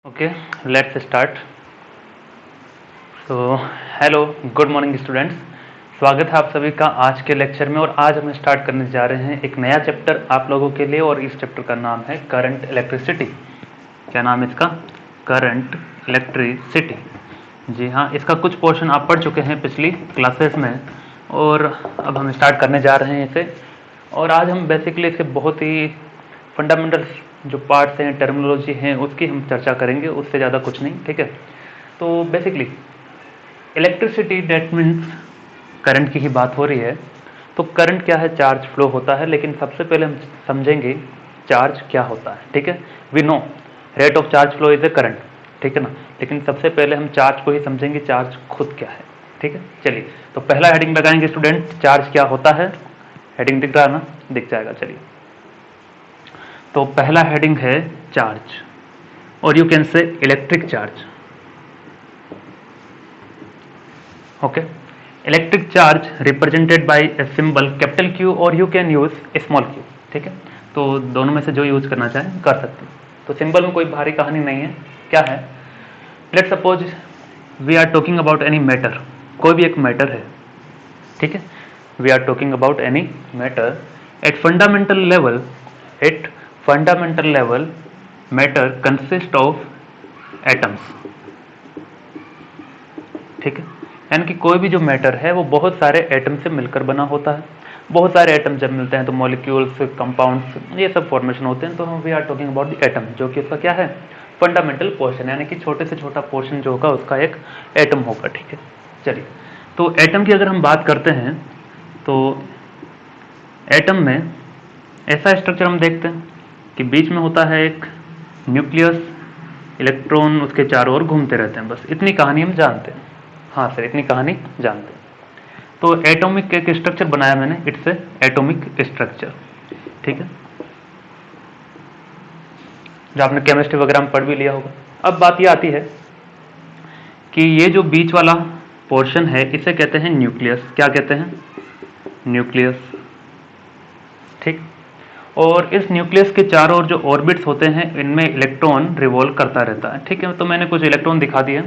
Okay, let's start. So, hello, good morning students. स्वागत है आप सभी का आज के लेक्चर में। और आज हम स्टार्ट करने जा रहे हैं एक नया चैप्टर आप लोगों के लिए, और इस चैप्टर का नाम है करंट इलेक्ट्रिसिटी। क्या नाम है इसका? Current electricity. जी हाँ, इसका कुछ पोर्शन आप पढ़ चुके हैं पिछली क्लासेस में, और अब हम स्टार्ट करने जा रहे हैं इसे। और आज हम बेसिकली इसके बहुत ही फंडामेंटल जो पार्ट्स हैं, टर्मिनोलॉजी हैं, उसकी हम चर्चा करेंगे, उससे ज़्यादा कुछ नहीं। ठीक है, तो basically electricity that means current की ही बात हो रही है। तो करंट क्या है? चार्ज फ्लो होता है। लेकिन सबसे पहले हम समझेंगे चार्ज क्या होता है। ठीक है, we know rate of charge flow is a current, ठीक है ना। लेकिन सबसे पहले हम चार्ज को ही समझेंगे, चार्ज खुद क्या है। ठीक है, चलिए तो पहला हेडिंग लगाएंगे स्टूडेंट, चार्ज क्या होता है। हेडिंग दिख रहा है ना? दिख जाएगा। चलिए, तो पहला हेडिंग है चार्ज, और you can say electric charge. Okay, electric charge represented by a symbol capital Q, और you can use small q। ठीक है, तो दोनों में से जो यूज करना चाहें कर सकते हैं। तो सिंबल में कोई भारी कहानी नहीं है। क्या है? Let suppose we are talking about any matter. कोई भी एक मैटर है, ठीक है। We are talking about any matter at fundamental level. At fundamental level matter consist of atoms. ठीक है, यानी कि कोई भी जो मैटर है वो बहुत सारे एटम से मिलकर बना होता है। बहुत सारे एटम जब मिलते हैं तो मॉलिक्यूल्स, कंपाउंड्स, ये सब फॉर्मेशन होते हैं। तो हम we are talking about the atom, जो कि उसका क्या है? फंडामेंटल पोर्शन, यानी कि छोटे से छोटा पोर्शन जो होगा उसका एक एटम होगा। ठीक है, चलिए तो एटम की अगर हम बात करते हैं तो एटम में ऐसा स्ट्रक्चर हम देखते हैं कि बीच में होता है एक न्यूक्लियस, इलेक्ट्रॉन उसके चारों ओर घूमते रहते हैं। बस इतनी कहानी हम जानते हैं। हाँ सर, इतनी कहानी जानते हैं। तो एटॉमिक एक स्ट्रक्चर बनाया मैंने, इट्स ए एटॉमिक स्ट्रक्चर। ठीक है, जो आपने केमिस्ट्री वगैरह में पढ़ भी लिया होगा। अब बात ये आती है कि ये जो बीच वाला पोर्शन है इसे कहते हैं न्यूक्लियस। क्या कहते हैं? न्यूक्लियस। ठीक, और इस न्यूक्लियस के चारों ओर जो ऑर्बिट्स होते हैं इनमें इलेक्ट्रॉन रिवॉल्व करता रहता है। ठीक है, तो मैंने कुछ इलेक्ट्रॉन दिखा दिए।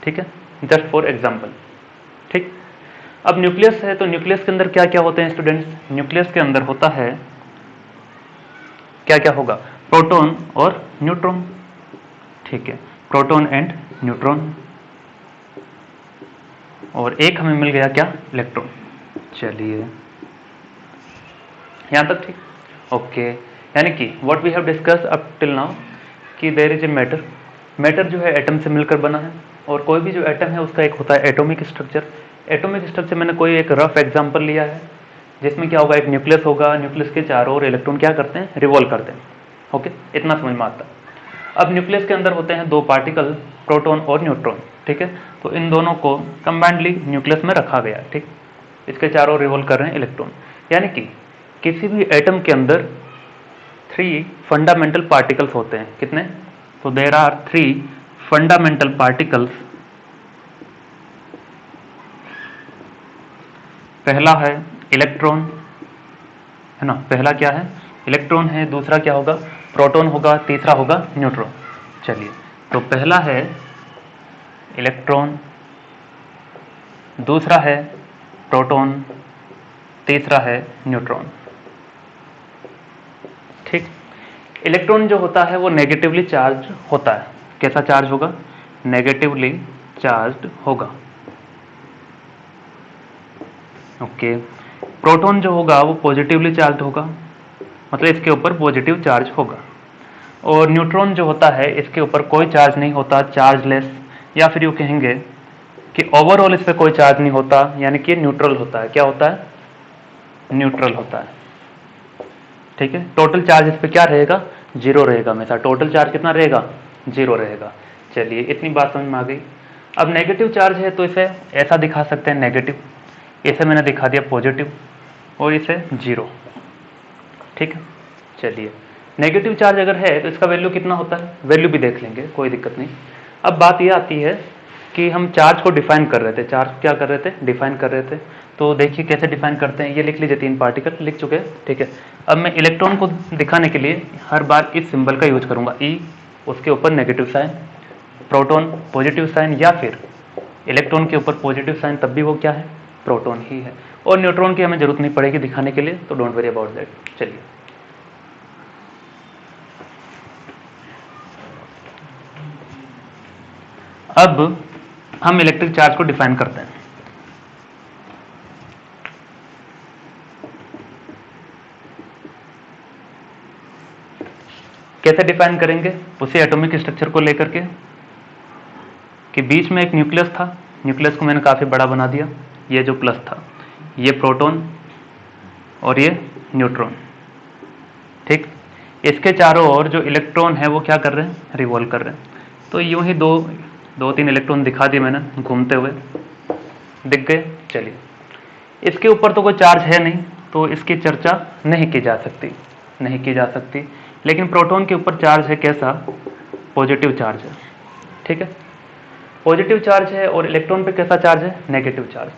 ठीक है, जस्ट फॉर एग्जाम्पल। ठीक, अब न्यूक्लियस है तो न्यूक्लियस के अंदर क्या क्या होते हैं स्टूडेंट्स? न्यूक्लियस के अंदर होता है क्या क्या होगा? प्रोटॉन और न्यूट्रॉन। ठीक है, प्रोटॉन एंड न्यूट्रॉन, और एक हमें मिल गया क्या? इलेक्ट्रॉन। चलिए यहां तक ठीक? ओके, यानी कि what we have discuss up till now कि there is a matter. Matter जो है एटम से मिलकर बना है, और कोई भी जो एटम है उसका एक होता है एटॉमिक स्ट्रक्चर। एटॉमिक स्ट्रक्चर मैंने कोई एक रफ एग्जांपल लिया है, जिसमें क्या होगा? एक न्यूक्लियस होगा, न्यूक्लियस के चारों ओर इलेक्ट्रॉन क्या करते हैं? रिवॉल्व करते हैं। ओके, इतना समझ में आता है। अब न्यूक्लियस के अंदर होते हैं दो पार्टिकल, प्रोटॉन और न्यूट्रॉन। ठीक है, तो इन दोनों को कंबाइंडली न्यूक्लियस में रखा गया। ठीक, इसके चारों ओर रिवॉल्व कर रहे हैं इलेक्ट्रॉन। यानी कि किसी भी एटम के अंदर 3 फंडामेंटल पार्टिकल्स होते हैं। कितने? तो देयर आर 3 फंडामेंटल पार्टिकल्स। पहला है इलेक्ट्रॉन, है ना। पहला क्या है? इलेक्ट्रॉन है। दूसरा क्या होगा? प्रोटॉन होगा। तीसरा होगा न्यूट्रॉन। चलिए, तो पहला है इलेक्ट्रॉन, दूसरा है प्रोटॉन, तीसरा है न्यूट्रॉन। ठीक, इलेक्ट्रॉन जो होता है वो नेगेटिवली चार्ज होता है। कैसा चार्ज होगा? नेगेटिवली चार्ज होगा। ओके, प्रोटॉन जो होगा वो पॉजिटिवली चार्ज होगा, मतलब इसके ऊपर पॉजिटिव चार्ज होगा। और न्यूट्रॉन जो होता है इसके ऊपर कोई चार्ज नहीं होता, चार्जलेस, या फिर यूँ कहेंगे कि ओवरऑल इस पर कोई चार्ज नहीं होता, यानी कि न्यूट्रल होता है। क्या होता है? न्यूट्रल होता है। ठीक है, टोटल चार्ज इस पर क्या रहेगा? 0 रहेगा हमेशा। टोटल चार्ज कितना रहेगा? 0 रहेगा। चलिए, इतनी बात समझ में आ गई। अब नेगेटिव चार्ज है तो इसे ऐसा दिखा सकते हैं नेगेटिव, इसे मैंने दिखा दिया पॉजिटिव, और इसे 0। ठीक है, चलिए नेगेटिव चार्ज अगर है तो इसका वैल्यू कितना होता है? वैल्यू भी देख लेंगे, कोई दिक्कत नहीं। अब बात यह आती है कि हम चार्ज को डिफाइन कर रहे थे। चार्ज क्या कर रहे थे? डिफाइन कर रहे थे। तो देखिए कैसे डिफाइन करते हैं। ये लिख लीजिए, 3 पार्टिकल लिख चुके हैं। ठीक है, अब मैं इलेक्ट्रॉन को दिखाने के लिए हर बार इस सिंबल का यूज करूंगा, ई, उसके ऊपर negative sign, proton positive sign, या फिर इलेक्ट्रॉन के ऊपर पॉजिटिव साइन, तब भी वो क्या है, प्रोटॉन ही है। और न्यूट्रॉन की हमें जरूरत नहीं पड़ेगी दिखाने के लिए, तो डोंट वरी अबाउट दैट। चलिए अब हम इलेक्ट्रिक चार्ज को डिफाइन करते हैं। कैसे डिफाइन करेंगे, उसी एटॉमिक स्ट्रक्चर को लेकर के, कि बीच में एक न्यूक्लियस था, न्यूक्लियस को मैंने काफी बड़ा बना दिया, ये जो प्लस था, ये प्रोटॉन और ये न्यूट्रॉन, ठीक। इसके चारों ओर जो इलेक्ट्रॉन है वो क्या कर रहे हैं, रिवॉल्व कर रहे हैं। तो यूं ही दो तीन इलेक्ट्रॉन दिखा दिए मैंने घूमते हुए, दिख गए। चलिए, इसके ऊपर तो कोई चार्ज है नहीं, तो इसकी चर्चा नहीं की जा सकती। लेकिन प्रोटॉन के ऊपर चार्ज है, कैसा, पॉजिटिव चार्ज है, ठीक है, पॉजिटिव चार्ज है। और इलेक्ट्रॉन पे कैसा चार्ज है, नेगेटिव चार्ज।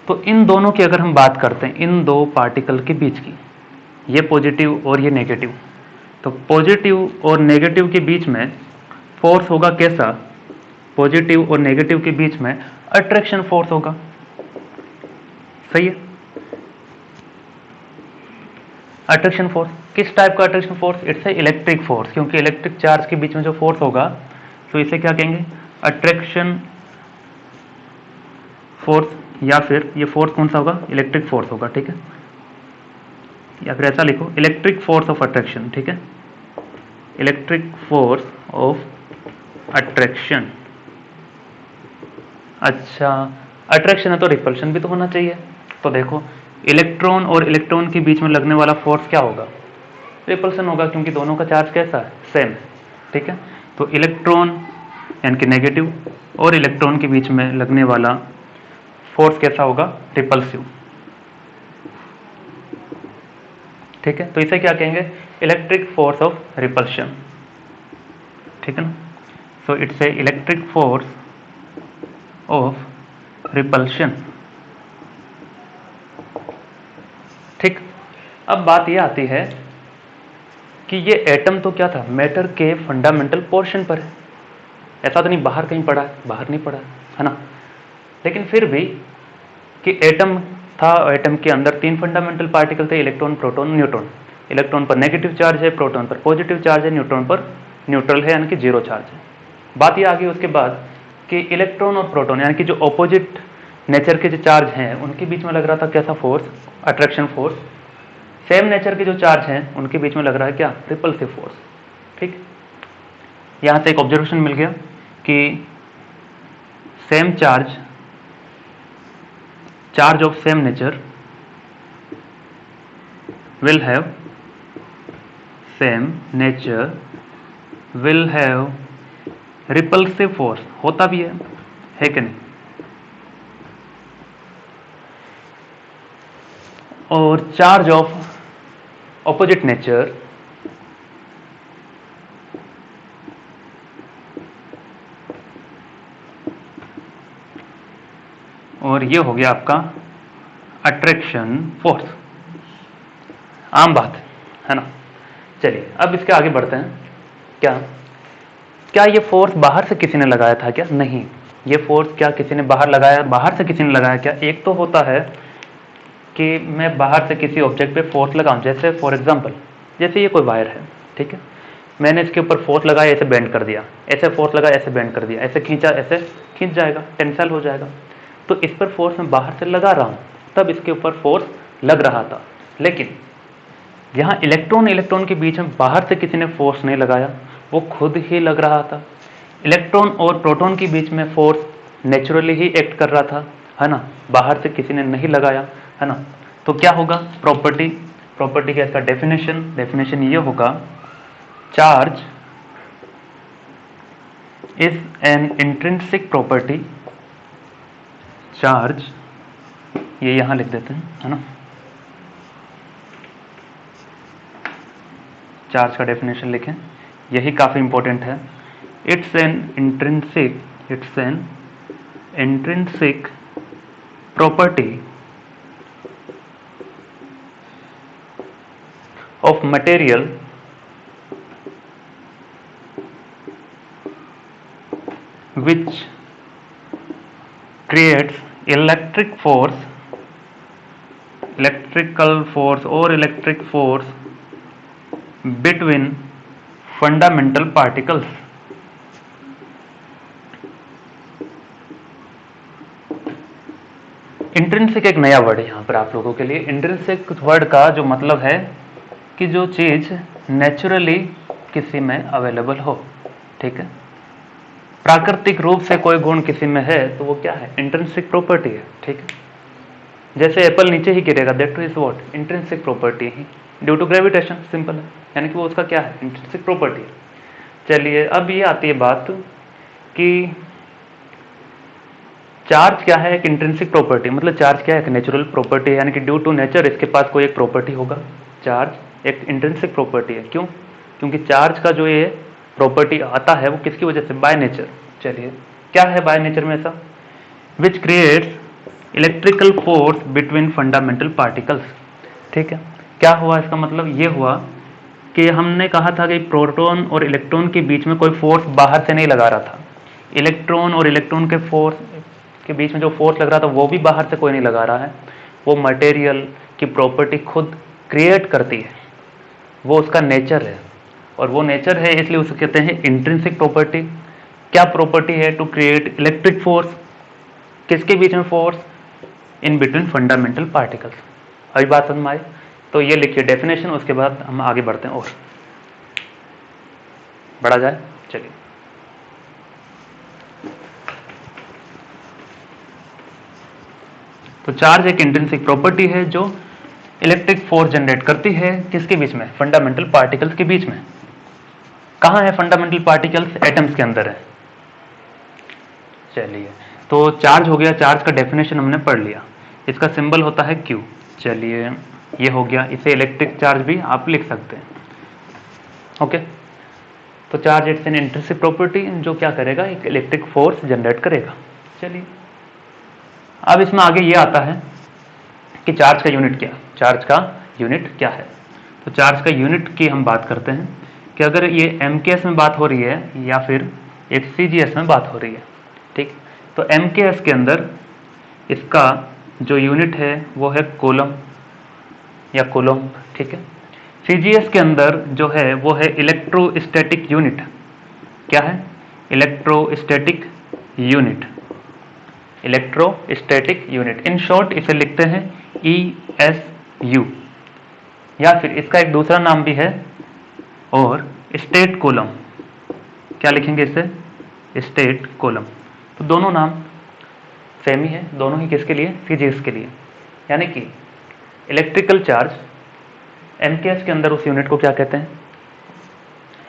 तो इन दोनों की अगर हम बात करते हैं, इन दो पार्टिकल के बीच की, ये पॉजिटिव और ये नेगेटिव, तो पॉजिटिव और नेगेटिव के बीच में फोर्स होगा कैसा, पॉजिटिव और नेगेटिव के बीच में अट्रैक्शन फोर्स होगा, सही है। अट्रैक्शन फोर्स, किस टाइप का attraction force, it's a electric force, क्योंकि इलेक्ट्रिक चार्ज के बीच में जो फोर्स होगा, तो इसे क्या कहेंगे, अट्रैक्शन फोर्स, या फिर ये फोर्स कौन सा होगा, इलेक्ट्रिक फोर्स होगा, ठीक है। या फिर ऐसा लिखो, इलेक्ट्रिक फोर्स ऑफ अट्रैक्शन, ठीक है, इलेक्ट्रिक फोर्स ऑफ अट्रैक्शन। अच्छा, अट्रैक्शन है तो रिपल्शन भी तो होना चाहिए। तो देखो, इलेक्ट्रॉन और इलेक्ट्रॉन के बीच में लगने वाला फोर्स क्या होगा, रिपल्सन होगा, क्योंकि दोनों का चार्ज कैसा है, सेम है, ठीक है। तो इलेक्ट्रॉन यानी कि नेगेटिव और इलेक्ट्रॉन के बीच में लगने वाला फोर्स कैसा होगा, रिपल्सिव, ठीक है। तो इसे क्या कहेंगे, इलेक्ट्रिक फोर्स ऑफ रिपल्शन, ठीक है ना। So it's a electric force of repulsion, ठीक। अब बात यह आती है कि ये एटम तो क्या था, मैटर के फंडामेंटल पोर्शन पर है, ऐसा तो नहीं बाहर कहीं पड़ा है, बाहर नहीं पड़ा है ना। लेकिन फिर भी कि एटम था, एटम के अंदर तीन फंडामेंटल पार्टिकल थे, इलेक्ट्रॉन, प्रोटॉन, न्यूट्रॉन। इलेक्ट्रॉन पर नेगेटिव चार्ज है, प्रोटॉन पर पॉजिटिव चार्ज है, न्यूट्रॉन पर न्यूट्रल है, यानी कि जीरो चार्ज है। बात यह आ गई उसके बाद कि इलेक्ट्रॉन और प्रोटॉन यानी कि जो ऑपोजिट नेचर के जो चार्ज हैं, उनके बीच में लग रहा था कैसा force, attraction force. Same nature के जो चार्ज हैं उनके बीच में लग रहा है क्या, रिपल्सिव फोर्स, ठीक। यहां से एक ऑब्जर्वेशन मिल गया कि same charge of same nature will have repulsive force, होता भी है कि नहीं। और चार्ज ऑफ ऑपोजिट नेचर और ये हो गया आपका अट्रैक्शन फोर्स, आम बात है ना। चलिए अब इसके आगे बढ़ते हैं। क्या ये फोर्स बाहर से किसी ने लगाया था क्या, नहीं। ये फोर्स क्या किसी ने बाहर लगाया, बाहर से किसी ने लगाया क्या। एक तो होता है कि मैं बाहर से किसी ऑब्जेक्ट पे फोर्स लगाऊं, जैसे फॉर एग्जांपल, जैसे ये कोई वायर है, ठीक है, मैंने इसके ऊपर फोर्स लगाया, ऐसे बेंड कर दिया, ऐसे फोर्स लगाया, ऐसे बेंड कर दिया, ऐसे खींचा, ऐसे खींच जाएगा, टेंसाइल हो जाएगा। तो इस पर फोर्स मैं बाहर से लगा रहा हूं, तब इसके ऊपर फोर्स लग रहा था। लेकिन यहाँ इलेक्ट्रॉन के बीच में बाहर से किसी ने फोर्स नहीं लगाया, वो खुद ही लग रहा था। इलेक्ट्रॉन और प्रोटॉन के बीच में फोर्स नेचुरली ही एक्ट कर रहा था, है ना, बाहर से किसी ने नहीं लगाया, है ना। तो क्या होगा, प्रॉपर्टी का इसका डेफिनेशन ये होगा, charge is an intrinsic property, charge, ये यहां लिख देते हैं, है ना। चार्ज का डेफिनेशन लिखें, यही काफी इंपॉर्टेंट है। It's an intrinsic property of material which creates electrical force or electric force between fundamental particles. Intrinsic एक नया वर्ड है यहाँ पर आप लोगों के लिए। इंट्रिंसिक वर्ड का जो मतलब है कि जो चीज नेचुरली किसी में अवेलेबल हो, ठीक है। प्राकृतिक रूप से कोई गुण किसी में है तो वो क्या है? इंट्रिंसिक प्रॉपर्टी है, ठीक है। जैसे एप्पल नीचे ही गिरेगा, that is what? Intrinsic property ही, ड्यू टू ग्रेविटेशन, सिंपल है, यानी कि वो उसका क्या है? इंट्रिंसिक प्रॉपर्टी है। चलिए अब ये आती है बात कि चार्ज क्या है? एक इंट्रिंसिक प्रॉपर्टी, मतलब चार्ज क्या है? एक नेचुरल प्रॉपर्टी है, यानी कि ड्यू टू नेचर इसके पास कोई एक प्रॉपर्टी होगा। चार्ज एक इंट्रिंसिक प्रॉपर्टी है, क्यों? क्योंकि चार्ज का जो ये प्रॉपर्टी आता है वो किसकी वजह से? By nature. चलिए क्या है बाय नेचर में ऐसा? Which creates electrical force between fundamental particles, ठीक है। क्या हुआ इसका मतलब? ये हुआ कि हमने कहा था कि प्रोटॉन और इलेक्ट्रॉन के बीच में कोई फोर्स बाहर से नहीं लगा रहा था। इलेक्ट्रॉन और इलेक्ट्रॉन के फोर्स के बीच में जो फोर्स लग रहा था वो भी बाहर से कोई नहीं लगा रहा है, वो मटेरियल की प्रॉपर्टी खुद क्रिएट करती है, वो उसका नेचर है। और वो नेचर है इसलिए उसे कहते हैं इंट्रिंसिक प्रॉपर्टी। क्या प्रॉपर्टी है? To create electric force. किसके बीच में force? In between fundamental particles. अभी बात समझ में आई? तो ये लिखिए डेफिनेशन, उसके बाद हम आगे बढ़ते हैं और बढ़ा जाए। चलिए तो चार्ज एक इंट्रिंसिक प्रॉपर्टी है जो इलेक्ट्रिक फोर्स जनरेट करती है किसके बीच में? फंडामेंटल पार्टिकल्स के बीच में। कहाँ है फंडामेंटल पार्टिकल्स? एटम्स के अंदर है। चलिए तो चार्ज हो गया, चार्ज का डेफिनेशन हमने पढ़ लिया, इसका सिंबल होता है Q। चलिए ये हो गया, इसे इलेक्ट्रिक चार्ज भी आप लिख सकते हैं, ओके। तो charge it's an intrinsic property जो क्या करेगा? एक इलेक्ट्रिक फोर्स जनरेट करेगा। चलिए अब इसमें आगे ये आता है कि चार्ज का यूनिट क्या? चार्ज का यूनिट क्या है? तो चार्ज का यूनिट की हम बात करते हैं कि अगर ये MKS में बात हो रही है या फिर एक CGS में बात हो रही है, ठीक। तो MKS के अंदर इसका जो यूनिट है वो है कूलम या कूलम, ठीक है। CGS के अंदर जो है वो है इलेक्ट्रोस्टैटिक यूनिट। क्या है? Electrostatic unit. Electrostatic unit, in short इसे लिखते हैं ESU, या फिर इसका एक दूसरा नाम भी है और स्टेट कूलम। क्या लिखेंगे इसे? State coulomb. तो दोनों नाम सेम ही है, दोनों ही किसके लिए? CGS के लिए। यानी कि इलेक्ट्रिकल चार्ज MKS के अंदर उस यूनिट को क्या कहते हैं?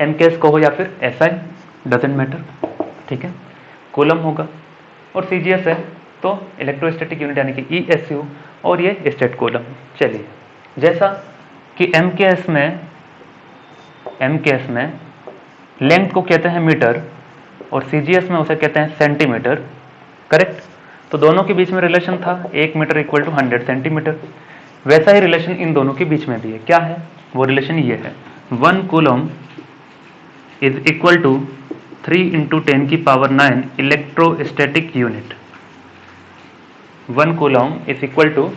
MKS को हो या फिर SI, डजेंट मैटर, ठीक है। कूलम होगा और CGS है तो इलेक्ट्रोस्टैटिक यूनिट यानी कि ESU और ये स्टेट कूलम। चलिए जैसा कि MKS में लेंथ को कहते हैं मीटर और CGS में उसे कहते हैं सेंटीमीटर, करेक्ट। तो दोनों के बीच में रिलेशन था 1 मीटर इक्वल टू 100 सेंटीमीटर। वैसा ही रिलेशन इन दोनों के बीच में भी है। क्या है वो रिलेशन? ये है 1 coulomb is equal to 3 × 10⁹ electrostatic unit. 1 coulomb is equal to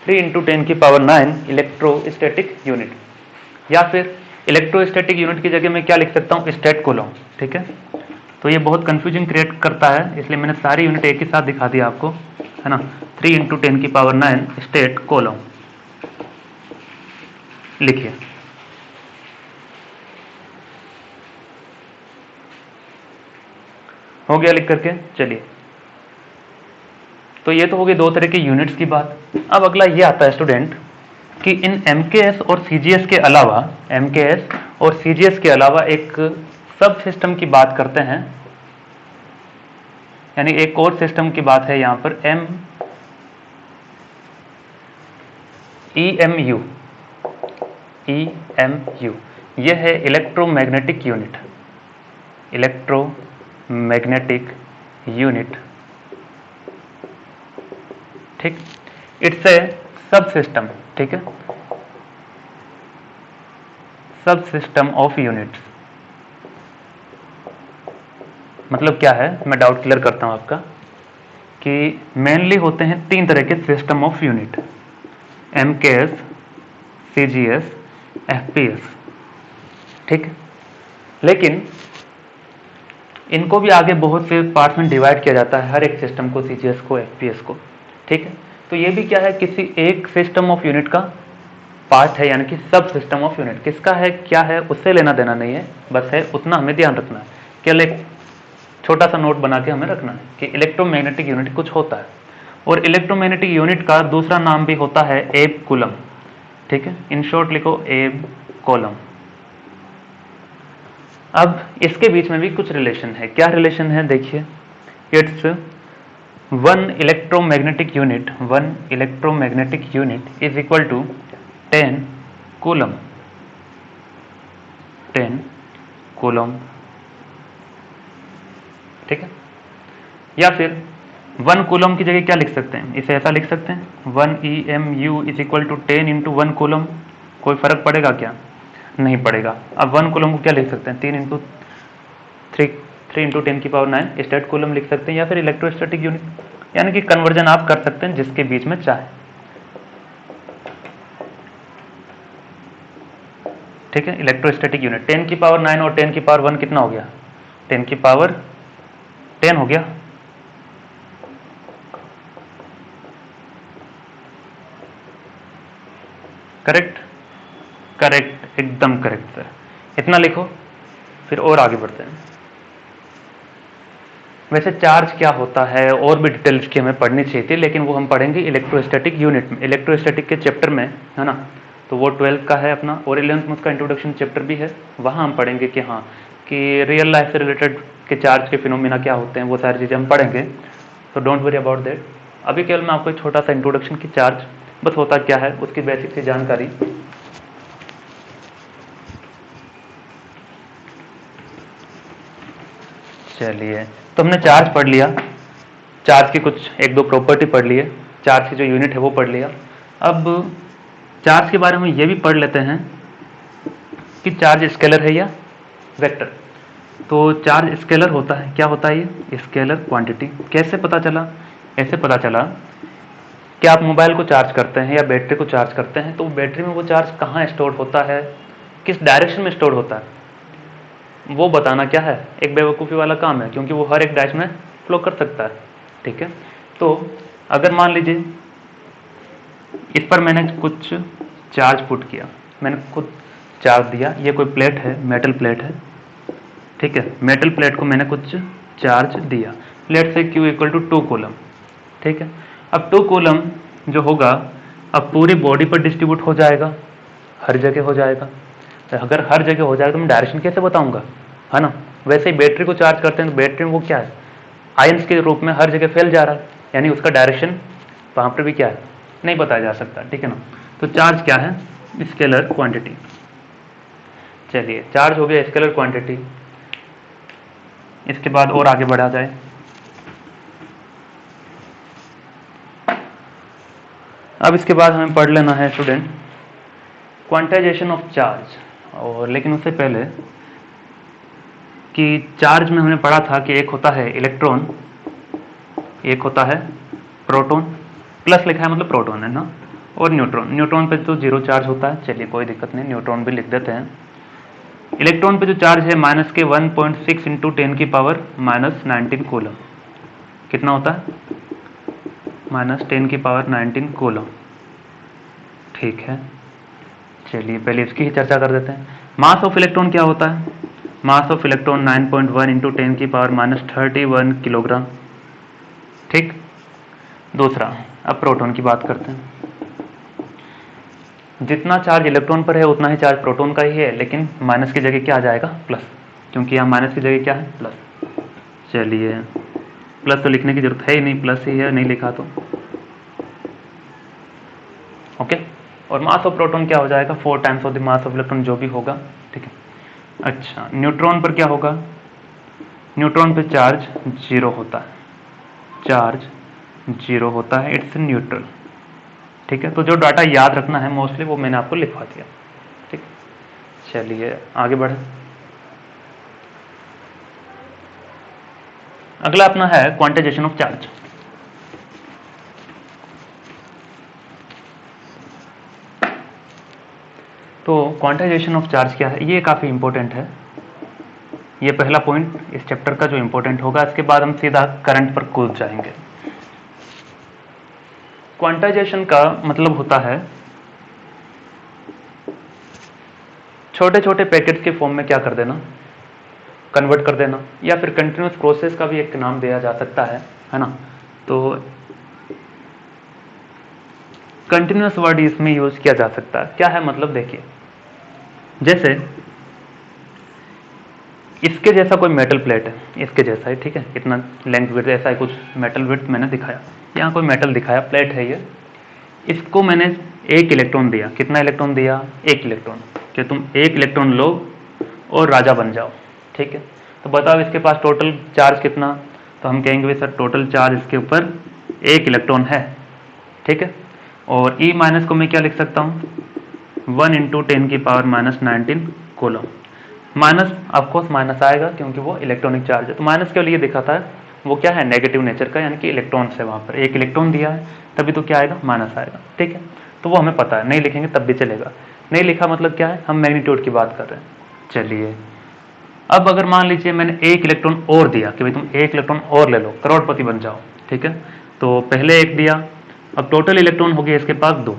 3 × 10⁹ electrostatic unit, या फिर इलेक्ट्रोस्टैटिक यूनिट की जगह मैं क्या लिख सकता हूँ? स्टेट कूलम, ठीक है। तो ये बहुत कंफ्यूजन क्रिएट करता है, इसलिए मैंने सारी यूनिट एक ही साथ दिखा दिया आपको, है ना। 3 × 10⁹ स्टेट कूलम लिखिए। हो गया लिख करके? चलिए तो ये तो हो गई दो तरह की यूनिट्स की बात। अब अगला ये आता है स्टूडेंट कि इन MKS और CGS के अलावा, MKS और CGS के अलावा एक सब सिस्टम की बात करते हैं, यानी एक और सिस्टम की बात है यहाँ पर EMU। यह है इलेक्ट्रोमैग्नेटिक यूनिट। इलेक्ट्रोमैग्नेटिक यूनिट, ठीक। इट्स ए सब सिस्टम, ठीक है, सब सिस्टम ऑफ यूनिट्स। मतलब क्या है, मैं डाउट क्लियर करता हूं आपका, कि मेनली होते हैं 3 तरह के system of unit, MKS, CGS, FPS, ठीक है। लेकिन इनको भी आगे बहुत से पार्ट्स में डिवाइड किया जाता है, हर एक सिस्टम को, CGS को, FPS को, ठीक है। तो ये भी क्या है, किसी एक सिस्टम ऑफ यूनिट का पार्ट है, यानी कि सब सिस्टम ऑफ यूनिट किसका है, क्या है, उससे लेना देना नहीं है, बस है उतना हमें ध्यान रखना है। केवल एक छोटा सा नोट बना के हमें रखना है कि इलेक्ट्रोमैग्नेटिक यूनिट कुछ होता है, और इलेक्ट्रोमैग्नेटिक यूनिट का दूसरा नाम भी होता है एब कूलम, ठीक है। इन शॉर्ट लिखो एब कूलम। अब इसके बीच में भी कुछ रिलेशन है, क्या रिलेशन है देखिए, it's 1 electromagnetic unit is equal to 10 coulomb, 10 coulomb, ठीक है। या फिर 1 कूलम की जगह क्या लिख सकते हैं, इसे ऐसा लिख सकते हैं 1 EMU is equal to 10 into 1 coulomb. कोई फर्क पड़ेगा क्या, नहीं पड़ेगा। अब 1 कूलम को क्या लिख सकते हैं, 3 इंटू 10 की पावर 9 स्टेट कूलम लिख सकते हैं, या फिर इलेक्ट्रोस्टैटिक यूनिट, यानी कि कन्वर्जन आप कर सकते हैं जिसके बीच में चाहे, ठीक है। इलेक्ट्रोस्टैटिक यूनिट 10 की पावर 9 और 10 की पावर 1 कितना हो गया, 10 की पावर 10 हो गया, करेक्ट, करेक्ट, एकदम करेक्ट सर। इतना लिखो, फिर और आगे बढ़ते हैं। वैसे चार्ज क्या होता है और भी डिटेल्स की हमें पढ़नी चाहिए थी, लेकिन वो हम पढ़ेंगे इलेक्ट्रोस्टैटिक यूनिट में, इलेक्ट्रोस्टैटिक के चैप्टर में, है ना। तो वो 12th का है अपना, और 11th में उसका इंट्रोडक्शन चैप्टर भी है, वहाँ हम पढ़ेंगे कि हाँ, कि रियल लाइफ से रिलेटेड के चार्ज के फिनोमिना क्या होते हैं, वो सारी चीज़ें हम पढ़ेंगे। तो डोंट वरी अबाउट दैट। अभी केवल मैं आपको एक छोटा सा इंट्रोडक्शन की चार्ज बस होता क्या है उसकी बेसिक सी जानकारी। चलिए, तो हमने चार्ज पढ़ लिया, चार्ज की कुछ 1-2 प्रॉपर्टी पढ़ लिए, चार्ज की जो यूनिट है वो पढ़ लिया। अब चार्ज के बारे में ये भी पढ़ लेते हैं कि चार्ज स्केलर है या वेक्टर। तो चार्ज स्केलर होता है, क्या होता है ये, स्केलर क्वांटिटी। कैसे पता चला, ऐसे पता चला कि आप मोबाइल को चार्ज करते हैं या बैटरी को चार्ज करते हैं, तो बैटरी में वो चार्ज कहाँ स्टोर होता है, किस डायरेक्शन में स्टोर होता है, वो बताना क्या है, एक बेवकूफ़ी वाला काम है, क्योंकि वो हर एक डायरेक्शन में फ्लो कर सकता है, ठीक है। तो अगर मान लीजिए इस पर मैंने कुछ चार्ज पुट किया, मैंने खुद चार्ज दिया, ये कोई प्लेट है, मेटल प्लेट है, ठीक है। मेटल प्लेट को मैंने कुछ चार्ज दिया, लेट से Q इक्वल टू 2 कूलम, ठीक है। अब 2 कूलम जो होगा, अब पूरी बॉडी पर डिस्ट्रीब्यूट हो जाएगा, हर जगह हो जाएगा। तो अगर हर जगह हो जाएगा तो मैं डायरेक्शन कैसे बताऊंगा, है ना। वैसे ही बैटरी को चार्ज करते हैं तो बैटरी में वो क्या है, आयंस के रूप में हर जगह फैल जा रहा है, यानी उसका डायरेक्शन वहाँ पर भी क्या है, नहीं बताया जा सकता, ठीक है ना। तो चार्ज क्या है, स्केलर क्वांटिटी। चलिए, चार्ज हो गया स्केलर क्वांटिटी। इसके बाद और आगे बढ़ा जाए, अब इसके बाद हमें पढ़ लेना है स्टूडेंट क्वांटाइजेशन ऑफ चार्ज। और लेकिन उससे पहले कि चार्ज में हमने पढ़ा था कि एक होता है इलेक्ट्रॉन, एक होता है प्रोटॉन, प्लस लिखा है मतलब प्रोटॉन है ना, और न्यूट्रॉन। न्यूट्रॉन पे तो 0 चार्ज होता है, चलिए कोई दिक्कत नहीं, न्यूट्रॉन भी लिख देते हैं। इलेक्ट्रॉन पे जो चार्ज है माइनस के 1.6 इंटू 10 की पावर माइनस 19 कूलम, कितना होता है, माइनस 10 की पावर 19 कूलम, ठीक है। चलिए पहले इसकी ही चर्चा कर देते हैं। मास ऑफ इलेक्ट्रॉन क्या होता है, मास ऑफ इलेक्ट्रॉन 9.1 इंटू 10 की पावर माइनस 31 किलोग्राम, ठीक। दूसरा, अब प्रोटॉन की बात करते हैं। जितना चार्ज इलेक्ट्रॉन पर है उतना ही चार्ज प्रोटॉन का ही है, लेकिन माइनस की जगह क्या आ जाएगा, प्लस, क्योंकि यहाँ माइनस की जगह क्या है, प्लस। चलिए, प्लस तो लिखने की जरूरत है ही नहीं, प्लस ही है, नहीं लिखा तो ओके। और मास ऑफ प्रोटॉन क्या हो जाएगा, 4 times of the mass of electron, जो भी होगा, ठीक है। अच्छा, न्यूट्रॉन पर क्या होगा, न्यूट्रॉन पे चार्ज 0 होता है, चार्ज 0 होता है, इट्स न्यूट्रल, ठीक है। तो जो डाटा याद रखना है मोस्टली वो मैंने आपको लिखवा दिया, ठीक। चलिए आगे बढ़े। अगला अपना है क्वांटाइजेशन ऑफ चार्ज। तो क्वांटाइजेशन ऑफ चार्ज क्या है, ये काफ़ी इंपॉर्टेंट है। ये पहला पॉइंट इस चैप्टर का जो इंपॉर्टेंट होगा। इसके बाद हम सीधा करंट पर कूद जाएंगे। क्वांटाइजेशन का मतलब होता है छोटे छोटे पैकेट्स के फॉर्म में क्या कर देना, कन्वर्ट कर देना, या फिर कंटिन्यूस प्रोसेस का भी एक नाम दिया जा सकता है ना। तो कंटिन्यूस वर्ड इसमें यूज किया जा सकता है। क्या है मतलब, देखिए जैसे इसके जैसा कोई मेटल प्लेट है, इसके जैसा है, ठीक है, इतना लेंथ विड्थ ऐसा है, कुछ मेटल विड्थ मैंने दिखाया, यहाँ कोई मेटल दिखाया, प्लेट है ये, इसको मैंने एक इलेक्ट्रॉन दिया। कितना इलेक्ट्रॉन दिया? एक इलेक्ट्रॉन, कि तुम एक इलेक्ट्रॉन लो और राजा बन जाओ, ठीक है। तो बताओ इसके पास टोटल चार्ज कितना, तो हम कहेंगे सर टोटल चार्ज इसके ऊपर एक इलेक्ट्रॉन है, ठीक है। और ई माइनस को मैं क्या लिख सकता हूँ, 1 × 10⁻⁻19 कूलम। माइनस ऑफकोर्स माइनस आएगा क्योंकि वो इलेक्ट्रॉनिक चार्ज है। तो माइनस के लिए दिखाता है वो क्या है, नेगेटिव नेचर का, यानी कि इलेक्ट्रॉन्स है वहाँ पर। एक इलेक्ट्रॉन दिया है तभी तो क्या आएगा, माइनस आएगा, ठीक है। तो वो हमें पता है, नहीं लिखेंगे तब भी चलेगा। नहीं लिखा मतलब क्या है, हम मैग्नीट्यूड की बात कर रहे हैं। चलिए अब अगर मान लीजिए मैंने एक इलेक्ट्रॉन और दिया कि भाई तुम एक इलेक्ट्रॉन और ले लो, करोड़पति बन जाओ, ठीक है। तो पहले एक दिया, अब टोटल इलेक्ट्रॉन हो गया इसके पास 2,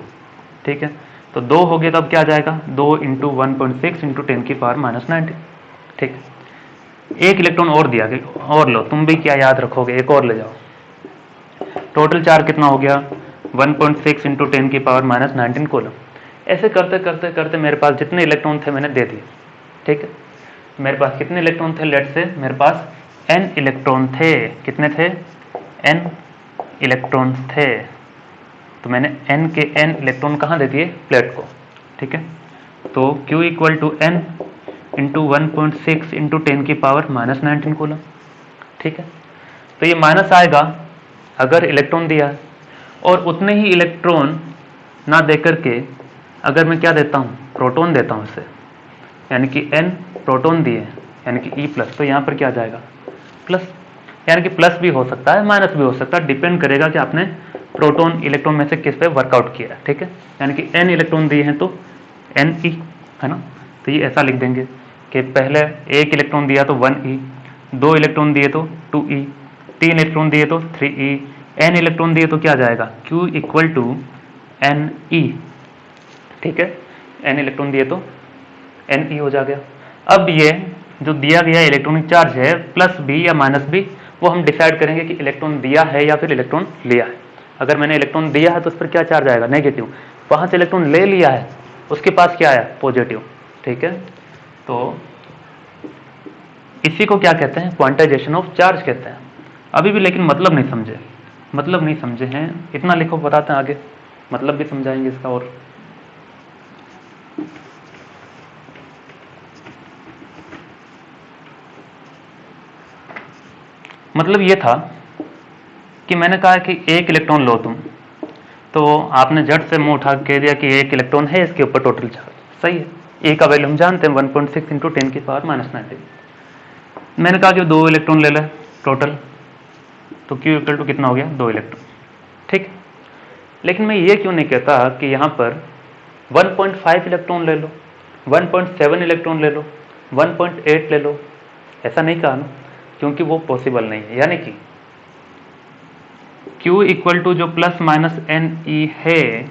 ठीक है। तो 2 हो गया तो अब क्या आ जाएगा, 2 × 1.6 × 10⁻⁻19, ठीक। एक इलेक्ट्रॉन और दिया कि और लो, तुम भी क्या याद रखोगे, एक और ले जाओ। टोटल चार्ज कितना हो गया, 1.6 × 10⁻⁻19 कूलम। ऐसे करते करते करते मेरे पास जितने इलेक्ट्रॉन थे मैंने दे दिए, ठीक है। मेरे पास कितने इलेक्ट्रॉन थे, लेट से मेरे पास n इलेक्ट्रॉन थे। कितने थे, n इलेक्ट्रॉन थे। तो मैंने n के n इलेक्ट्रॉन कहाँ दे दिए, प्लेट को, ठीक है। तो Q = n × 1.6 × 10⁻⁻19 कूलम, ठीक है। तो ये माइनस आएगा अगर इलेक्ट्रॉन दिया है, और उतने ही इलेक्ट्रॉन ना देकर के अगर मैं क्या देता हूँ, प्रोटॉन देता हूँ इसे, यानी कि n प्रोटॉन दिए यानी कि E+, तो यहाँ पर क्या आ जाएगा, प्लस। यानी कि प्लस भी हो सकता है माइनस भी हो सकता है, डिपेंड करेगा कि आपने प्रोटॉन इलेक्ट्रॉन में से किस पे वर्कआउट किया है, ठीक है। यानी कि n इलेक्ट्रॉन दिए हैं तो Ne है ना। तो ये ऐसा लिख देंगे कि पहले एक इलेक्ट्रॉन दिया तो 1e, 2 इलेक्ट्रॉन दिए तो 2e, 3 इलेक्ट्रॉन दिए तो 3e, n इलेक्ट्रॉन दिए तो क्या आ जाएगा, Q = Ne, ठीक है। n इलेक्ट्रॉन दिए तो Ne हो जा गया। अब ये जो दिया गया इलेक्ट्रॉनिक चार्ज है, प्लस भी या माइनस भी, वो हम डिसाइड करेंगे कि इलेक्ट्रॉन दिया है या फिर इलेक्ट्रॉन लिया है। अगर मैंने इलेक्ट्रॉन दिया है तो उस पर क्या चार्ज आएगा, नेगेटिव। वहाँ से इलेक्ट्रॉन ले लिया है, उसके पास क्या आया, पॉजिटिव, ठीक है। तो इसी को क्या कहते हैं, क्वांटाइजेशन ऑफ चार्ज कहते हैं। अभी भी लेकिन मतलब नहीं समझे, मतलब नहीं समझे हैं, इतना लिखो, बताते हैं आगे, मतलब भी समझाएंगे इसका। और मतलब ये था कि मैंने कहा कि एक इलेक्ट्रॉन लो तुम, तो आपने झट से मुंह उठा के दिया कि एक इलेक्ट्रॉन है इसके ऊपर टोटल चार्ज, सही है। ए का वैल्यू हम जानते हैं 1.6 × 10⁻⁻19। मैंने कहा कि 2 इलेक्ट्रॉन ले ले टोटल, तो Q = कितना हो गया, 2 इलेक्ट्रॉन, ठीक। लेकिन मैं ये क्यों नहीं कहता कि यहाँ पर 1.5 इलेक्ट्रॉन ले लो, 1.7 इलेक्ट्रॉन ले लो, 1.8 ले लो, ऐसा नहीं कहा ना, क्योंकि वो पॉसिबल नहीं है। यानी कि Q = जो ±Ne है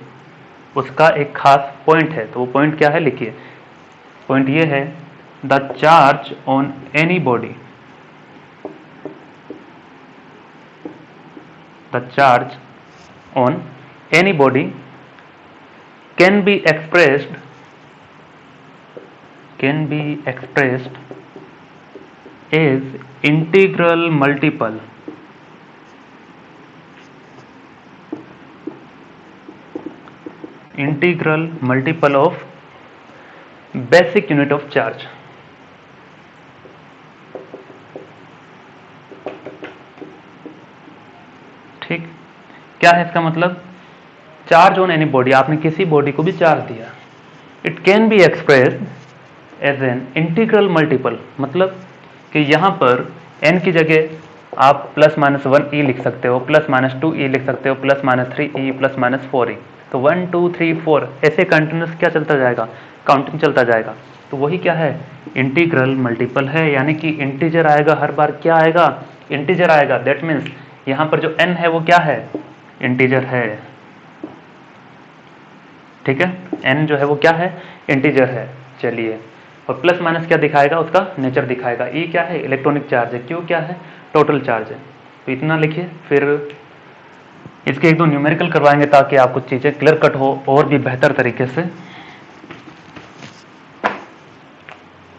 उसका एक खास पॉइंट है। तो वो पॉइंट क्या है, लिखिए, पॉइंट ये है, the charge on any body, the charge on any body can be expressed as integral multiple of basic unit of charge। ठीक, क्या है इसका मतलब, चार्ज ऑन एनी बॉडी, आपने किसी बॉडी को भी चार्ज दिया, it can be expressed as an integral multiple, मतलब कि यहाँ पर n की जगह आप +-1 E लिख सकते हो, +-2E लिख सकते हो, +-3E, +-4E। तो 1 2 3 4 ऐसे कंटिन्यूस क्या चलता जाएगा, काउंटिंग चलता जाएगा। तो वही क्या है, इंटीग्रल मल्टीपल है, यानी कि इंटीजर आएगा हर बार, क्या आएगा, इंटीजर आएगा। दैट मीन्स यहाँ पर जो n है वो क्या है, इंटीजर है। ठीक है, n जो है वो क्या है, इंटीजर है। चलिए, और प्लस माइनस क्या दिखाएगा, उसका नेचर दिखाएगा। E क्या है, इलेक्ट्रॉनिक चार्ज है। Q क्या है, टोटल चार्ज है। तो इतना लिखिए, फिर इसके एक दो न्यूमेरिकल करवाएंगे ताकि आपको चीज़ें क्लियर कट हो और भी बेहतर तरीके से।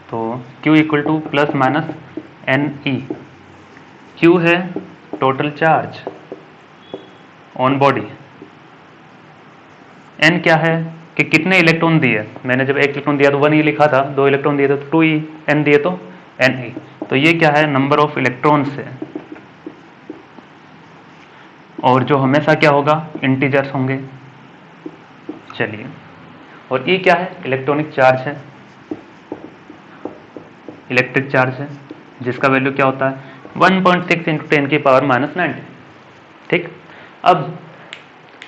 तो Q equal to +-NE। Q है total charge on body, N क्या है कि कितने इलेक्ट्रॉन दिए। मैंने जब 1 इलेक्ट्रॉन दिया तो 1E लिखा था, 2 इलेक्ट्रॉन दिए तो 2E, N दिए तो Ne। तो ये क्या है, नंबर ऑफ इलेक्ट्रॉन्स है, और जो हमेशा क्या होगा, इंटीजर्स होंगे। चलिए, और E क्या है, इलेक्ट्रॉनिक चार्ज है, इलेक्ट्रिक चार्ज है, जिसका वैल्यू क्या होता है 1.6 × 10⁻⁻90। ठीक, अब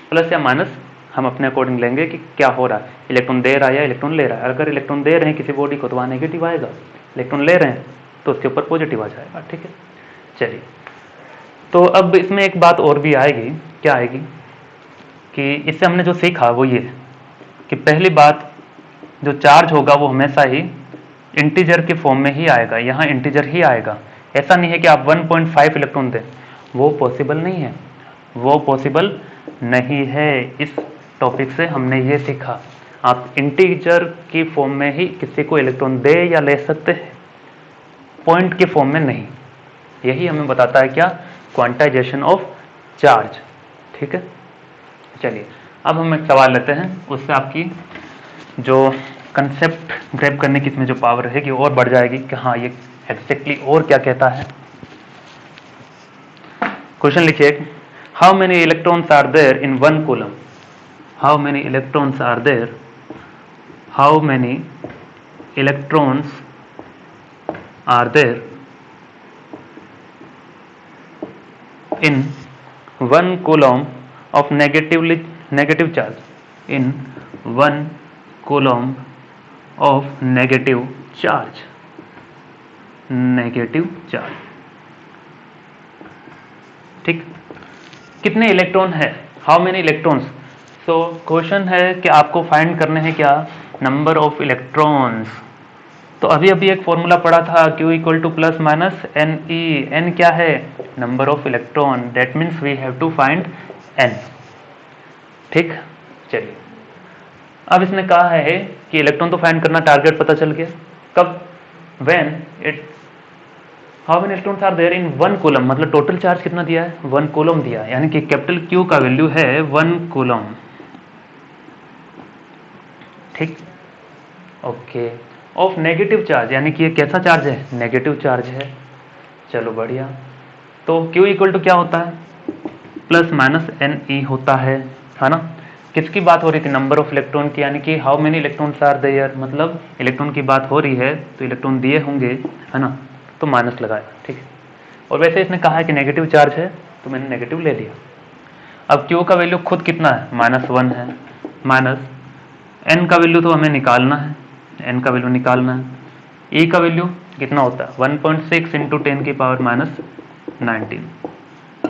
प्लस या माइनस हम अपने अकॉर्डिंग लेंगे कि क्या हो रहा है, इलेक्ट्रॉन दे रहा है या इलेक्ट्रॉन ले रहा है। अगर इलेक्ट्रॉन दे रहे हैं किसी बॉडी को तो वहाँ नेगेटिव आएगा, इलेक्ट्रॉन ले रहे हैं तो उसके ऊपर पॉजिटिव आ जाएगा। ठीक है, चलिए, तो अब इसमें एक बात और भी आएगी, क्या आएगी कि इससे हमने जो सीखा वो ये कि पहली बात, जो चार्ज होगा वो हमेशा ही इंटीजर के फॉर्म में ही आएगा, यहाँ इंटीजर ही आएगा। ऐसा नहीं है कि आप 1.5 इलेक्ट्रॉन दें, वो पॉसिबल नहीं है, वो पॉसिबल नहीं है। इस टॉपिक से हमने ये सीखा, आप इंटीजर की फॉर्म में ही किसी को इलेक्ट्रॉन दे या ले सकते हैं, पॉइंट के फॉर्म में नहीं। यही हमें बताता है क्या, क्वांटाइजेशन ऑफ चार्ज। ठीक है, चलिए, अब हम एक सवाल लेते हैं, उससे आपकी जो कंसेप्ट ग्रैब करने की इसमें जो पावर रहेगी और बढ़ जाएगी कि हाँ ये एग्जैक्टली और क्या कहता है। क्वेश्चन लिखिए, how many electrons are there in 1 coulomb. How many electrons are there, how many electrons are there in 1 coulomb of negative charge, in 1 coulomb of negative charge, ठीक, कितने इलेक्ट्रॉन है, how many electrons. So question है कि आपको find करने हैं क्या, number of electrons. तो अभी अभी एक फॉर्मूला पढ़ा था, Q equal to +-NE। N क्या है, number of electron, that means we have to find N। ठीक, चलिए, अब इसने कहा है कि इलेक्ट्रॉन तो फाइंड करना, टारगेट पता चल गया। कब, when it, how many electrons are there in 1 coulomb, मतलब टोटल चार्ज कितना दिया है, 1 कूलम दिया है, यानी कि कैपिटल Q का वैल्यू है 1 कूलम। ठीक, ओके, ऑफ नेगेटिव चार्ज, यानी कि ये कैसा चार्ज है, नेगेटिव चार्ज है। चलो बढ़िया, तो Q इक्वल टू क्या होता है, +-NE होता है ना। किसकी बात हो रही थी, नंबर ऑफ इलेक्ट्रॉन की, यानी कि how many electrons are there, मतलब इलेक्ट्रॉन की बात हो रही है तो इलेक्ट्रॉन दिए होंगे, है ना, तो माइनस लगाया। ठीक है, और वैसे इसने कहा है कि नेगेटिव चार्ज है तो मैंने नेगेटिव ले लिया। अब Q का वैल्यू खुद कितना है, -1 है, माइनस N का वैल्यू तो हमें निकालना है, N का वैल्यू निकालना है। E का वैल्यू कितना होता है, 1.6 × 10⁻⁻19,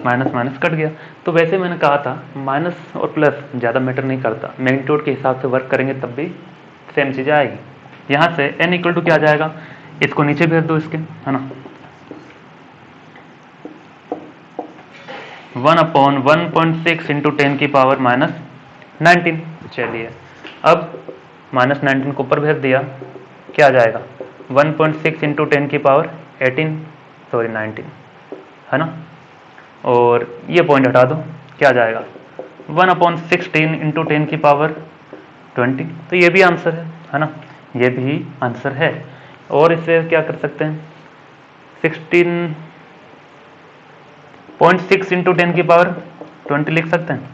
माइनस माइनस कट गया। तो वैसे मैंने कहा था माइनस और प्लस ज़्यादा मैटर नहीं करता, मैग्नीट्यूड के हिसाब से वर्क करेंगे तब भी सेम चीज़ आएगी। यहाँ से N इक्वल टू क्या आ जाएगा, इसको नीचे भेज दो इसके, है ना, 1/1.6 × 10⁻⁻19। चलिए, अब -19 को ऊपर भेज दिया, क्या आ जाएगा 1.6 × 10⁻18 है ना, और ये पॉइंट हटा दो, क्या आ जाएगा 1/16 × 10⁻20। तो ये भी आंसर है ना, ये भी आंसर है। और इससे क्या कर सकते हैं, 16.6 × 10⁻20 लिख सकते हैं,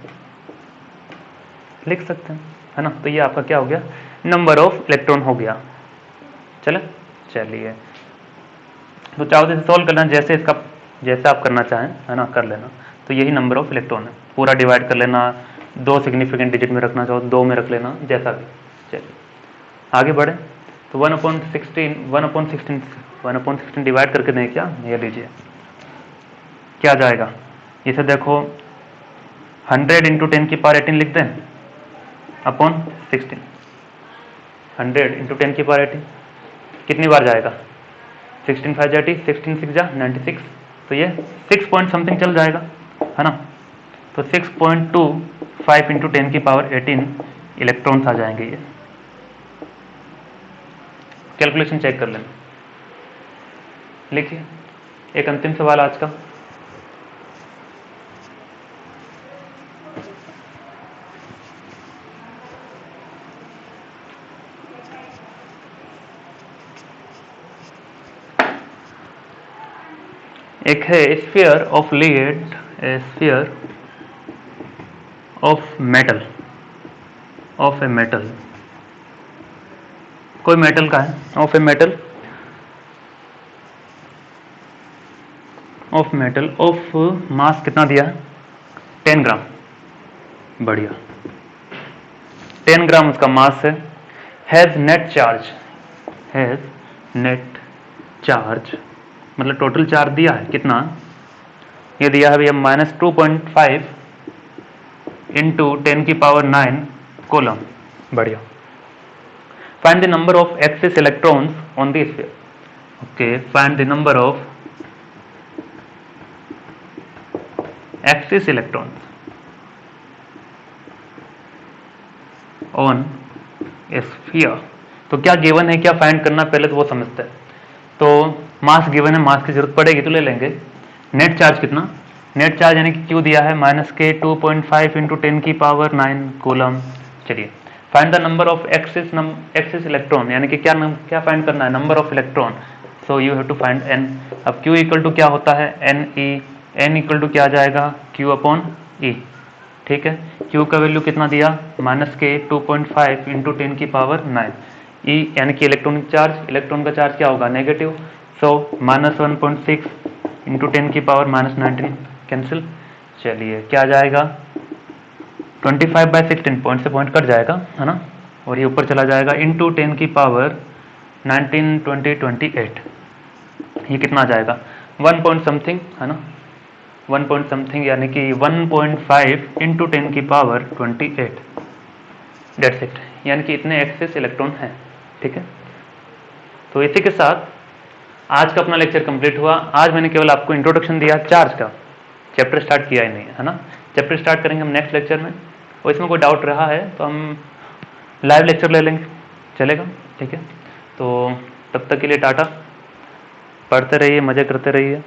लिख सकते हैं, है ना। तो ये आपका क्या हो गया, नंबर ऑफ इलेक्ट्रॉन हो गया। चलिए, तो चाहो तो इसे सॉल्व करना, जैसे इसका जैसे आप करना चाहें, है ना, कर लेना। तो यही नंबर ऑफ इलेक्ट्रॉन है, पूरा डिवाइड कर लेना, 2 सिग्निफिकेंट डिजिट में रखना चाहो 2 में रख लेना, जैसा भी। चलिए आगे बढ़े। तो 1/16 डिवाइड करके दें क्या, ये लीजिए क्या जाएगा। इसे देखो 100 इंटू 10 की पावर 18 लिख दें अपॉन 16। 100 इंटू 10 की पावर 18 कितनी बार जाएगा, 16 5 80, 16 6 जा 96, तो ये 6 पॉइंट समथिंग चल जाएगा, है ना। तो 6.25 इंटू 10 की पावर 18 इलेक्ट्रॉन्स आ जाएंगे। ये कैलकुलेशन चेक कर लेना। लिखिए एक अंतिम सवाल आज का। एक है sphere of lead, sphere of metal, of a metal, कोई मेटल का है, of a metal, of metal, of mass कितना दिया है 10 ग्राम, बढ़िया 10 ग्राम उसका मास है। Has net charge, has net charge मतलब टोटल चार्ज दिया है कितना, ये दिया है भैया -2.5 इंटू 10 की पावर 9 कोलम, बढ़िया। Find the number of axis electrons on the sphere. Okay, find the number of axis electrons on sphere. तो क्या गिवन है, क्या फाइंड करना, पहले तो वो समझते हैं। तो मास गिवन है, मास की जरूरत पड़ेगी तो ले लेंगे। नेट चार्ज कितना, नेट चार्ज यानी कि क्यू दिया है -2.5 इंटू 10 की पावर 9 कूलम। चलिए find the number of excess electron, यानी कि क्या फाइंड करना है, number of electron. So you have to find N. अब क्यू इक्वल टू क्या होता है, N E, N equal to क्या आ जाएगा, क्यू अपॉन ई, ठीक है। क्यू का वैल्यू कितना दिया, -2.5 इंटू 10 की पावर 9, ई यानी कि इलेक्ट्रॉनिक चार्ज, इलेक्ट्रॉन का चार्ज क्या होगा, नेगेटिव, सो -1.6 इंटू 10 की पावर -19 कैंसिल। चलिए क्या आ जाएगा, 25/16, पॉइंट से पॉइंट कट जाएगा, है ना, और ये ऊपर चला जाएगा इंटू 10 की पावर 19 20 28, ये कितना आ जाएगा 1 पॉइंट समथिंग, है ना, 1 पॉइंट समथिंग यानी कि 1.5 इंटू 10 की पावर 28, डेट्स इट, यानी कि इतने एक्सेस इलेक्ट्रॉन हैं, ठीक है। तो इसी के साथ आज का अपना लेक्चर कंप्लीट हुआ। आज मैंने केवल आपको इंट्रोडक्शन दिया चार्ज का, चैप्टर स्टार्ट किया ही नहीं है ना। चैप्टर स्टार्ट करेंगे हम नेक्स्ट लेक्चर में, और इसमें कोई डाउट रहा है तो हम लाइव लेक्चर ले लेंगे, चलेगा, ठीक है। तो तब तक के लिए टाटा, पढ़ते रहिए, मज़े करते रहिए।